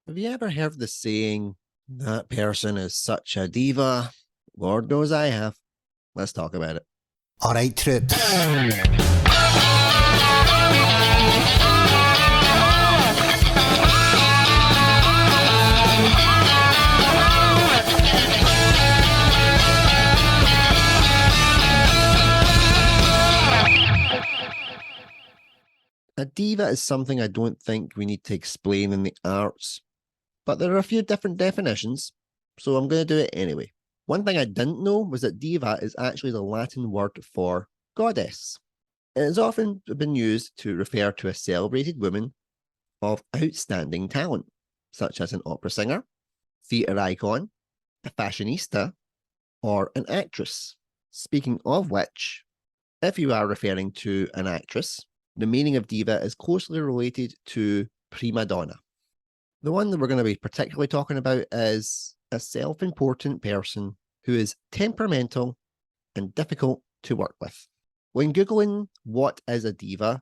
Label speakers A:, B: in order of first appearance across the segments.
A: Have you ever heard the saying, that person is such a diva? Lord knows I have. Let's talk about it.
B: All right, troops.
A: A diva is something I don't think we need to explain in the arts, but there are a few different definitions, so I'm going to do it anyway. One thing I didn't know was that diva is actually the Latin word for goddess. It has often been used to refer to a celebrated woman of outstanding talent, such as an opera singer, theatre icon, a fashionista, or an actress. Speaking of which, if you are referring to an actress, the meaning of diva is closely related to prima donna. The one that we're going to be particularly talking about is a self-important person who is temperamental and difficult to work with. When Googling what is a diva,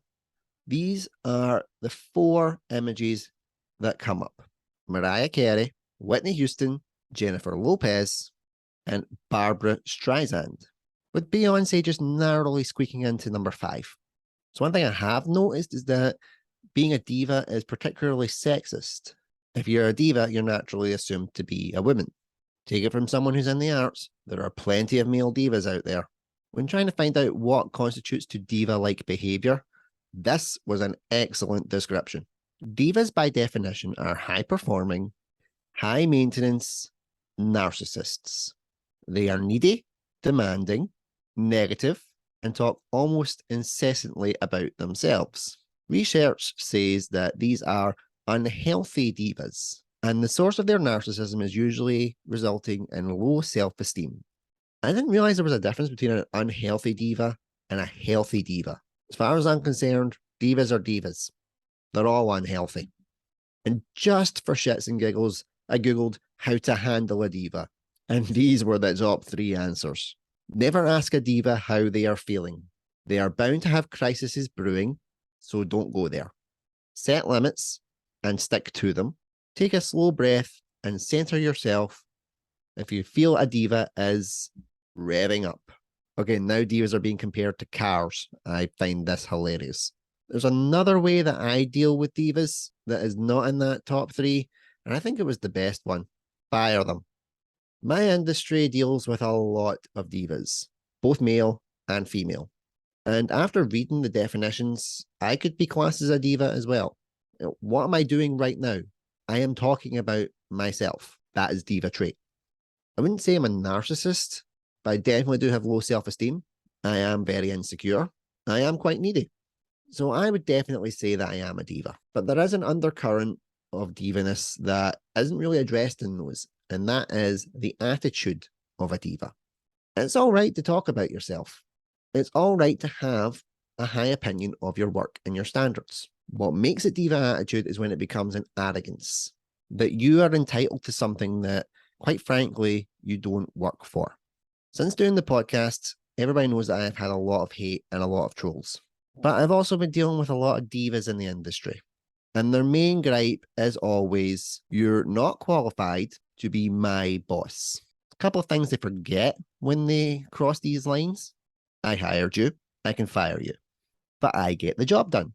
A: these are the four images that come up: Mariah Carey, Whitney Houston, Jennifer Lopez, and Barbara Streisand, with Beyonce just narrowly squeaking into number 5. So one thing I have noticed is that being a diva is particularly sexist. If you're a diva, you're naturally assumed to be a woman. Take it from someone who's in the arts, there are plenty of male divas out there. When trying to find out what constitutes to diva-like behaviour, this was an excellent description. Divas, by definition, are high-performing, high-maintenance narcissists. They are needy, demanding, negative, and talk almost incessantly about themselves. Research says that these are unhealthy divas, and the source of their narcissism is usually resulting in low self-esteem. I didn't realize there was a difference between an unhealthy diva and a healthy diva. As far as I'm concerned, divas are divas. They're all unhealthy. And just for shits and giggles, I googled how to handle a diva, and these were the top 3 answers. Never ask a diva how they are feeling. They are bound to have crises brewing, so don't go there. Set limits and stick to them. Take a slow breath and center yourself if you feel a diva is revving up. Okay, now divas are being compared to cars. I find this hilarious. There's another way that I deal with divas that is not in that top 3, and I think it was the best one. Fire them. My industry deals with a lot of divas, both male and female. And after reading the definitions, I could be classed as a diva as well. What am I doing right now? I am talking about myself. That is diva trait. I wouldn't say I'm a narcissist, but I definitely do have low self-esteem. I am very insecure. I am quite needy. So I would definitely say that I am a diva. But there is an undercurrent of divaness that isn't really addressed in those, and that is the attitude of a diva. It's all right to talk about yourself. It's all right to have a high opinion of your work and your standards. What makes it diva attitude is when it becomes an arrogance, that you are entitled to something that, quite frankly, you don't work for. Since doing the podcast, everybody knows that I've had a lot of hate and a lot of trolls. But I've also been dealing with a lot of divas in the industry. And their main gripe is always, you're not qualified to be my boss. A couple of things they forget when they cross these lines. I hired you, I can fire you, but I get the job done,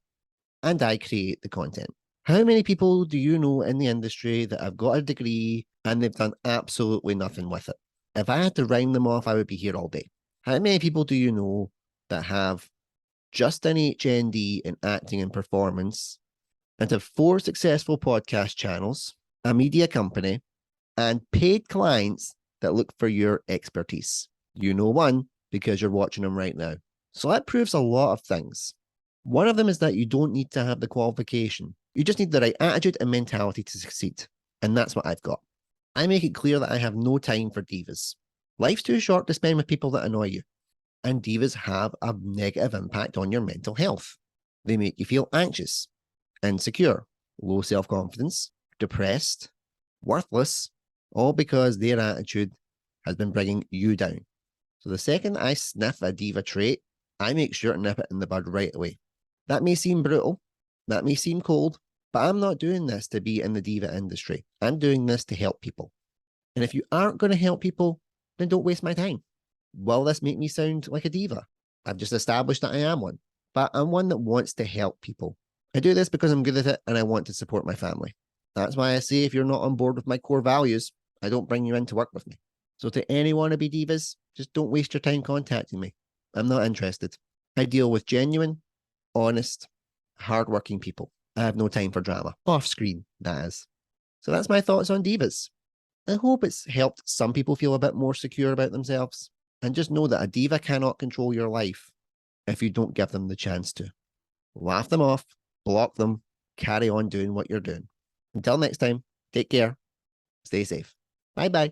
A: and I create the content. How many people do you know in the industry that have got a degree and they've done absolutely nothing with it? If I had to rhyme them off, I would be here all day. How many people do you know that have just an HND in acting and performance and have 4 successful podcast channels, a media company, and paid clients that look for your expertise? You know one because you're watching them right now. So that proves a lot of things. One of them is that you don't need to have the qualification. You just need the right attitude and mentality to succeed. And that's what I've got. I make it clear that I have no time for divas. Life's too short to spend with people that annoy you. And divas have a negative impact on your mental health. They make you feel anxious, insecure, low self-confidence, depressed, worthless, all because their attitude has been bringing you down. So the second I sniff a diva trait, I make sure to nip it in the bud right away. That may seem brutal, that may seem cold, But I'm not doing this to be in the diva industry. I'm doing this to help people. And if you aren't going to help people, then don't waste my time. Will this make me sound like a diva? I've just established that I am one, but I'm one that wants to help people. I do this because I'm good at it and I want to support my family. That's why I say if you're not on board with my core values, I don't bring you in to work with me. So to any wannabe divas, just don't waste your time contacting me. I'm not interested. I deal with genuine, honest, hardworking people. I have no time for drama. Off screen, that is. So that's my thoughts on divas. I hope it's helped some people feel a bit more secure about themselves. And just know that a diva cannot control your life if you don't give them the chance to. Laugh them off, block them, carry on doing what you're doing. Until next time, take care, stay safe. Bye bye.